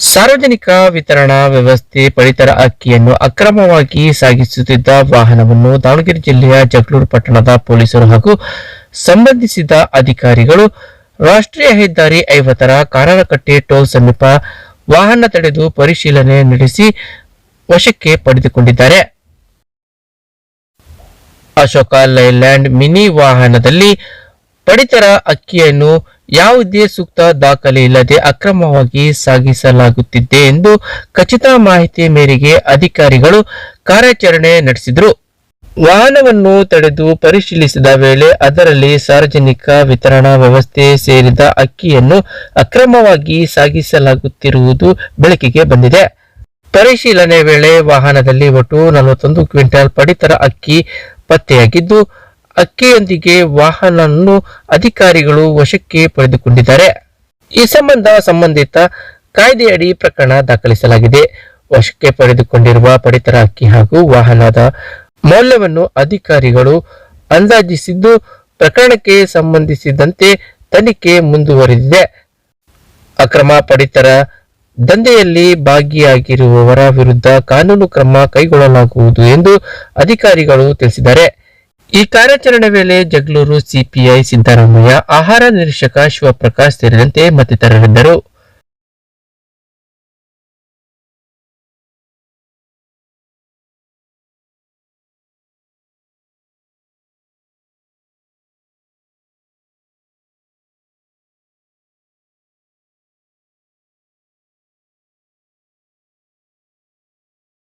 ಸಾರ್ವಜನಿಕ ವಿತರಣಾ ವ್ಯವಸ್ಥೆ ಪಡಿತರ ಅಕ್ಕಿಯನ್ನು ಅಕ್ರಮವಾಗಿ ಸಾಗಿಸುತ್ತಿದ್ದ ವಾಹನವನ್ನು ದಾವಣಗೆರೆ ಜಿಲ್ಲೆಯ ಜಗಳೂರು ಪಟ್ಟಣದ ಪೊಲೀಸರು ಹಾಗೂ ಸಂಬಂಧಿಸಿದ ಅಧಿಕಾರಿಗಳು ರಾಷ್ಟ್ರೀಯ ಹೆದ್ದಾರಿ 50ರ ಕಾರನಕಟ್ಟೆ ಟೋಲ್ ಸಮೀಪ ವಾಹನ ತಡೆದು ಪರಿಶೀಲನೆ ನಡೆಸಿ ವಶಕ್ಕೆ ಪಡೆದುಕೊಂಡಿದ್ದಾರೆ. ಅಶೋಕ ಲೈಲ್ಯಾಂಡ್ ಮಿನಿ ವಾಹನದಲ್ಲಿ ಪಡಿತರ ಅಕ್ಕಿಯನ್ನು ಯಾವುದೇ ಸೂಕ್ತ ದಾಖಲೆ ಇಲ್ಲದೆ ಅಕ್ರಮವಾಗಿ ಸಾಗಿಸಲಾಗುತ್ತಿದೆ ಎಂದು ಖಚಿತ ಮಾಹಿತಿ ಮೇರೆಗೆ ಅಧಿಕಾರಿಗಳು ಕಾರ್ಯಾಚರಣೆ ನಡೆಸಿದರು. ವಾಹನವನ್ನು ತಡೆದು ಪರಿಶೀಲಿಸಿದ ವೇಳೆ ಅದರಲ್ಲಿ ಸಾರ್ವಜನಿಕ ವಿತರಣಾ ವ್ಯವಸ್ಥೆ ಸೇರಿದ ಅಕ್ಕಿಯನ್ನು ಅಕ್ರಮವಾಗಿ ಸಾಗಿಸಲಾಗುತ್ತಿರುವುದು ಬೆಳಕಿಗೆ ಬಂದಿದೆ. ಪರಿಶೀಲನೆ ವೇಳೆ ವಾಹನದಲ್ಲಿ ಒಟ್ಟು 41 ಕ್ವಿಂಟಲ್ ಪಡಿತರ ಅಕ್ಕಿ ಪತ್ತೆಯಾಗಿದ್ದು, ಅಕ್ಕಿಯೊಂದಿಗೆ ವಾಹನವನ್ನು ಅಧಿಕಾರಿಗಳು ವಶಕ್ಕೆ ಪಡೆದುಕೊಂಡಿದ್ದಾರೆ. ಈ ಸಂಬಂಧ ಸಂಬಂಧಿತ ಕಾಯ್ದೆಯಡಿ ಪ್ರಕರಣ ದಾಖಲಿಸಲಾಗಿದೆ. ವಶಕ್ಕೆ ಪಡೆದುಕೊಂಡಿರುವ ಪಡಿತರ ಅಕ್ಕಿ ಹಾಗೂ ವಾಹನದ ಮೌಲ್ಯವನ್ನು ಅಧಿಕಾರಿಗಳು ಅಂದಾಜಿಸಿದ್ದು, ಪ್ರಕರಣಕ್ಕೆ ಸಂಬಂಧಿಸಿದಂತೆ ತನಿಖೆ ಮುಂದುವರೆದಿದೆ. ಅಕ್ರಮ ಪಡಿತರ ದಂಧೆಯಲ್ಲಿ ಭಾಗಿಯಾಗಿರುವವರ ವಿರುದ್ಧ ಕಾನೂನು ಕ್ರಮ ಕೈಗೊಳ್ಳಲಾಗುವುದು ಎಂದು ಅಧಿಕಾರಿಗಳು ತಿಳಿಸಿದ್ದಾರೆ. ಈ ಕಾರ್ಯಾಚರಣೆ ವೇಳೆ ಜಗಳೂರು ಸಿಪಿಐ ಸಿದ್ದರಾಮಯ್ಯ, ಆಹಾರ ನಿರೀಕ್ಷಕ ಶಿವಪ್ರಕಾಶ್ ಸೇರಿದಂತೆ ಮತ್ತಿತರರಿದ್ದರು.